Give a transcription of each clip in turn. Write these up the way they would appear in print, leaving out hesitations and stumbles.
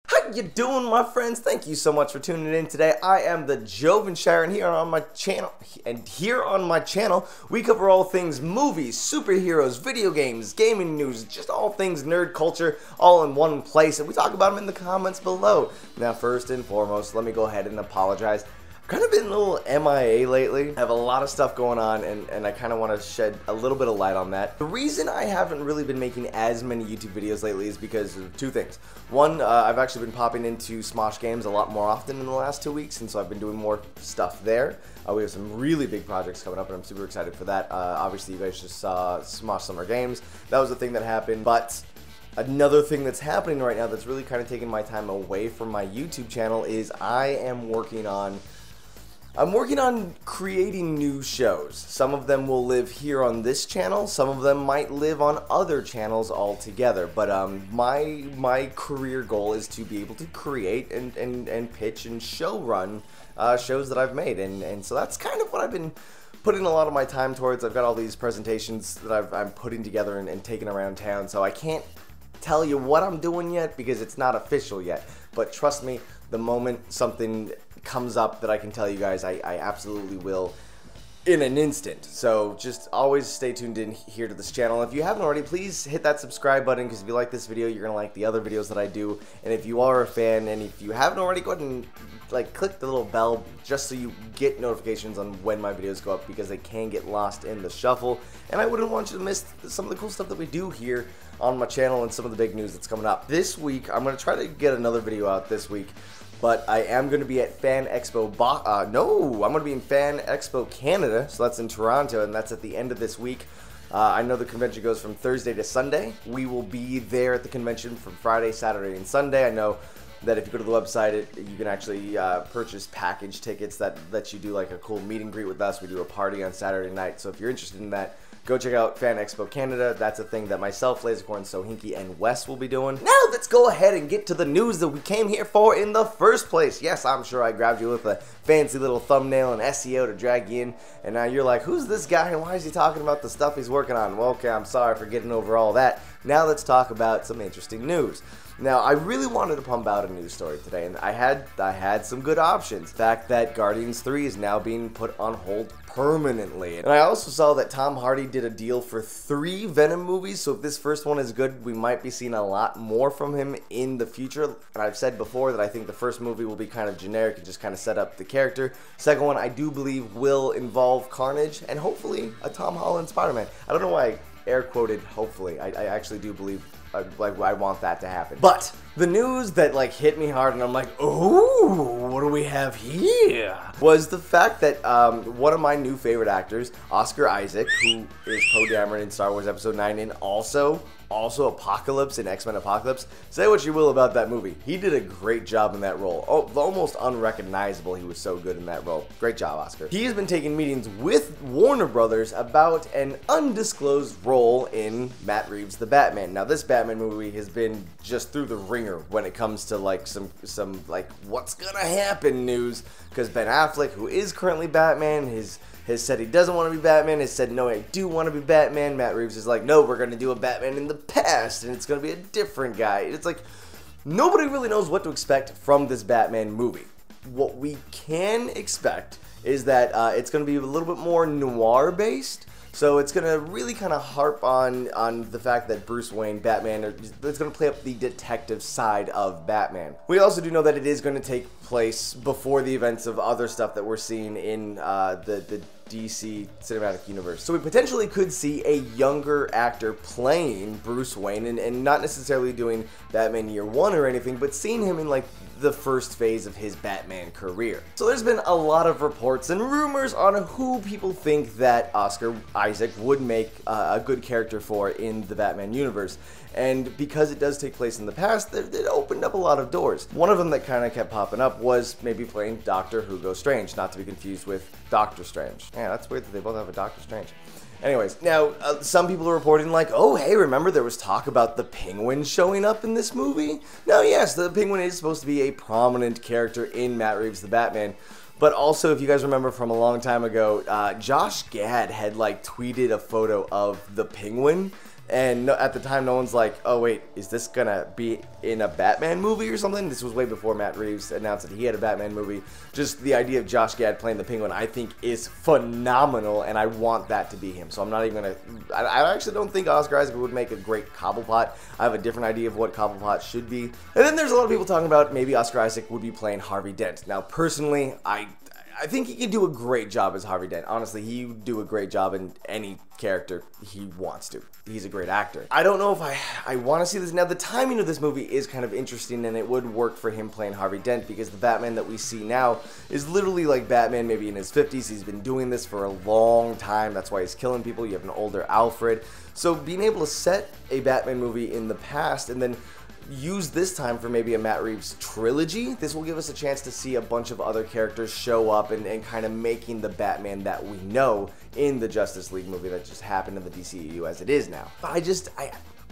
How you doing, my friends? Thank you so much for tuning in today. I am the Jovenshire, and here on my channel, we cover all things movies, superheroes, video games, gaming news, just all things nerd culture, all in one place, and we talk about them in the comments below. Now, first and foremost, let me go ahead and apologize. Kind of been a little MIA lately. I have a lot of stuff going on, and I kind of want to shed a little bit of light on that. The reason I haven't really been making as many YouTube videos lately is because of two things. One, I've actually been popping into Smosh games a lot more often in the last 2 weeks, and so I've been doing more stuff there. We have some really big projects coming up, and I'm super excited for that. Obviously, you guys just saw Smosh Summer Games. That was the thing that happened, but another thing that's happening right now that's really kind of taking my time away from my YouTube channel is I'm working on creating new shows. Some of them will live here on this channel, some of them might live on other channels altogether, but my career goal is to be able to create and pitch and show run shows that I've made, and so that's kind of what I've been putting a lot of my time towards. I've got all these presentations that I'm putting together and taking around town, so I can't tell you what I'm doing yet because it's not official yet, but trust me, the moment something comes up that I can tell you guys, I absolutely will in an instant. So just always stay tuned in here to this channel. If you haven't already, please hit that subscribe button, because if you like this video, you're gonna like the other videos that I do. And if you are a fan, and if you haven't already, go ahead and click the little bell just so you get notifications on when my videos go up, because they can get lost in the shuffle, and I wouldn't want you to miss some of the cool stuff that we do here on my channel and some of the big news that's coming up. This week, I'm gonna try to get another video out this week, but I am going to be at Fan Expo, I'm going to be in Fan Expo Canada, so that's in Toronto, and that's at the end of this week. I know the convention goes from Thursday to Sunday. We will be there at the convention from Friday, Saturday, and Sunday. I know that if you go to the website, you can actually purchase package tickets that lets you do like a cool meet and greet with us. We do a party on Saturday night, so if you're interested in that, go check out Fan Expo Canada. That's a thing that myself, Lasercorn, Sohinky, and Wes will be doing. Now let's go ahead and get to the news that we came here for in the first place. Yes, I'm sure I grabbed you with a fancy little thumbnail and SEO to drag you in, and now you're like, who's this guy and why is he talking about the stuff he's working on? Well, okay, I'm sorry for getting over all that. Now let's talk about some interesting news. Now, I really wanted to pump out a news story today, and I had some good options. The fact that Guardians 3 is now being put on hold permanently. And I also saw that Tom Hardy did a deal for 3 Venom movies, so if this first one is good, we might be seeing a lot more from him in the future. And I've said before that I think the first movie will be kind of generic and just kind of set up the character. Second one, I do believe, will involve Carnage and hopefully a Tom Holland Spider-Man. I don't know why I air quoted hopefully. I actually do believe I want that to happen. But the news that hit me hard and I'm like, ooh, what do we have here? Was the fact that one of my new favorite actors, Oscar Issac, who is Poe Dameron in Star Wars Episode 9 and also apoca-LIPS in X-Men apoca-LIPS. Say what you will about that movie. He did a great job in that role. Oh, almost unrecognizable. He was so good in that role. Great job, Oscar. He has been taking meetings with Warner Brothers about an undisclosed role in Matt Reeves' The Batman. Now, this Batman movie has been just through the ringer when it comes to some what's gonna happen news, because Ben Affleck, who is currently Batman, has said he doesn't want to be Batman, has said, no, I do want to be Batman. Matt Reeves is like, no, we're going to do a Batman in the past, and it's going to be a different guy. It's like, nobody really knows what to expect from this Batman movie. What we can expect is that it's going to be a little bit more noir-based. So it's going to really kind of harp on the fact that Bruce Wayne, Batman, it's going to play up the detective side of Batman. We also do know that it is going to take place before the events of other stuff that we're seeing in the DC cinematic universe. So we potentially could see a younger actor playing Bruce Wayne and not necessarily doing Batman Year One or anything, but seeing him in the first phase of his Batman career. So there's been a lot of reports and rumors on who people think that Oscar Isaac would make a good character for in the Batman universe. And because it does take place in the past, it opened up a lot of doors. One of them that kind of kept popping up was maybe playing Dr. Hugo Strange, not to be confused with Doctor Strange. Yeah, that's weird that they both have a Doctor Strange. Anyways, now, some people are reporting oh, hey, remember there was talk about the Penguin showing up in this movie? Now, yes, the Penguin is supposed to be a prominent character in Matt Reeves' The Batman, but also, if you guys remember from a long time ago, Josh Gad had, tweeted a photo of the Penguin And no, at the time, no one's like, oh wait, is this gonna be in a Batman movie or something? This was way before Matt Reeves announced that he had a Batman movie. Just the idea of Josh Gad playing the Penguin, I think, is phenomenal, and I want that to be him. So I'm not even gonna. I actually don't think Oscar Isaac would make a great Cobblepot. I have a different idea of what Cobblepot should be. And then there's a lot of people talking about maybe Oscar Isaac would be playing Harvey Dent. Now, personally, I think he could do a great job as Harvey Dent. Honestly, he would do a great job in any character he wants to. He's a great actor. I don't know if I want to see this. Now, the timing of this movie is kind of interesting, and it would work for him playing Harvey Dent, because the Batman that we see now is literally like Batman maybe in his 50s. He's been doing this for a long time. That's why he's killing people. You have an older Alfred. So being able to set a Batman movie in the past and then use this time for maybe a Matt Reeves trilogy, this will give us a chance to see a bunch of other characters show up and kind of making the Batman that we know in the Justice League movie that just happened in the DCEU as it is now.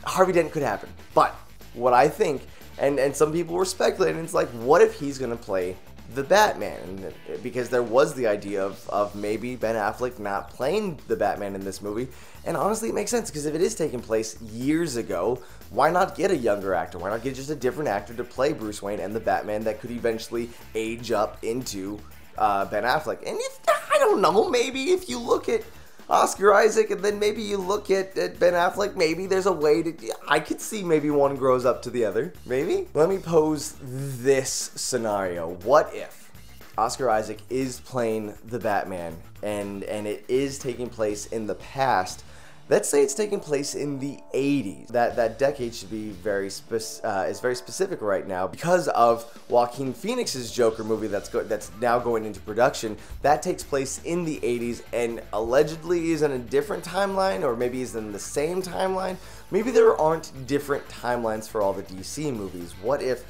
Harvey Dent could happen. But what I think, and some people were speculating, it's like, what if he's going to play the Batman? Because there was the idea of maybe Ben Affleck not playing the Batman in this movie, and honestly it makes sense, because if it is taking place years ago, why not get a younger actor? Why not get just a different actor to play Bruce Wayne and the Batman that could eventually age up into Ben Affleck? And I don't know, maybe if you look at Oscar Isaac and then maybe you look at Ben Affleck, maybe there's a way to, I could see maybe one grows up to the other, maybe? Let me pose this scenario. What if Oscar Isaac is playing the Batman and it is taking place in the past? Let's say it's taking place in the 80s. That decade should be is very specific right now because of Joaquin Phoenix's Joker movie that's now going into production. That takes place in the 80s and allegedly is in a different timeline, or maybe is in the same timeline. Maybe there aren't different timelines for all the DC movies. What if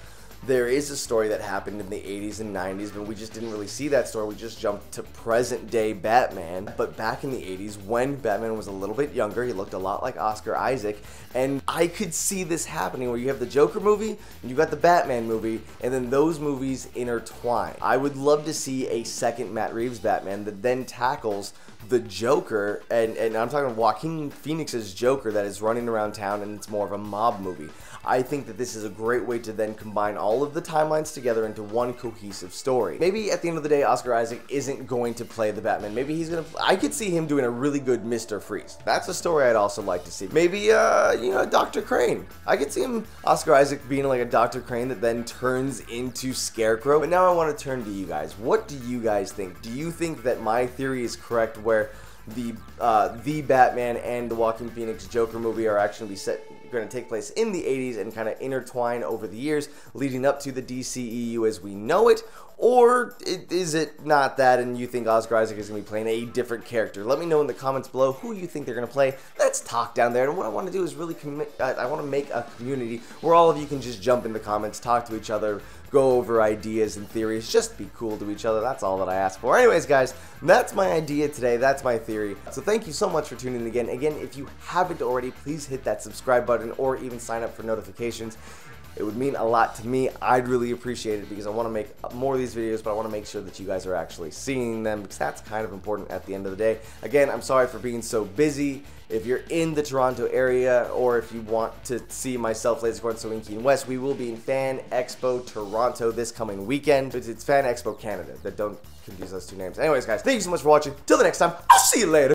there is a story that happened in the 80s and 90s, but we just didn't really see that story? We just jumped to present day Batman. But back in the 80s, when Batman was a little bit younger, he looked a lot like Oscar Isaac, and I could see this happening where you have the Joker movie, and you got the Batman movie, and then those movies intertwine. I would love to see a second Matt Reeves Batman that then tackles the Joker, and I'm talking Joaquin Phoenix's Joker that is running around town, and it's more of a mob movie. I think that this is a great way to then combine all of the timelines together into one cohesive story. Maybe at the end of the day, Oscar Isaac isn't going to play the Batman. Maybe he's gonna, I could see him doing a really good Mr. Freeze. That's a story I'd also like to see. Maybe, you know, Dr. Crane. I could see him, Oscar Isaac, being like a Dr. Crane that then turns into Scarecrow. But now I want to turn to you guys. What do you guys think? Do you think that my theory is correct, where the Batman and the Joaquin Phoenix Joker movie are actually going to take place in the 80s and kind of intertwine over the years leading up to the DCEU as we know it? Or is it not that, and you think Oscar Isaac is going to be playing a different character? Let me know in the comments below who you think they're going to play. Let's talk down there. And what I want to do is really I want to make a community where all of you can just jump in the comments, talk to each other, go over ideas and theories, just be cool to each other. That's all that I ask for. Anyways, guys, that's my idea today. That's my theory. So thank you so much for tuning in again. Again, if you haven't already, please hit that subscribe button or even sign up for notifications. It would mean a lot to me. I'd really appreciate it, because I want to make more of these videos, but I want to make sure that you guys are actually seeing them, because that's kind of important at the end of the day. Again, I'm sorry for being so busy. If you're in the Toronto area, or if you want to see myself, Laser Gordon, so in Keene West, we will be in Fan Expo Toronto this coming weekend. It's Fan Expo Canada. Don't confuse those two names. Anyways, guys, thank you so much for watching. Till the next time, I'll see you later.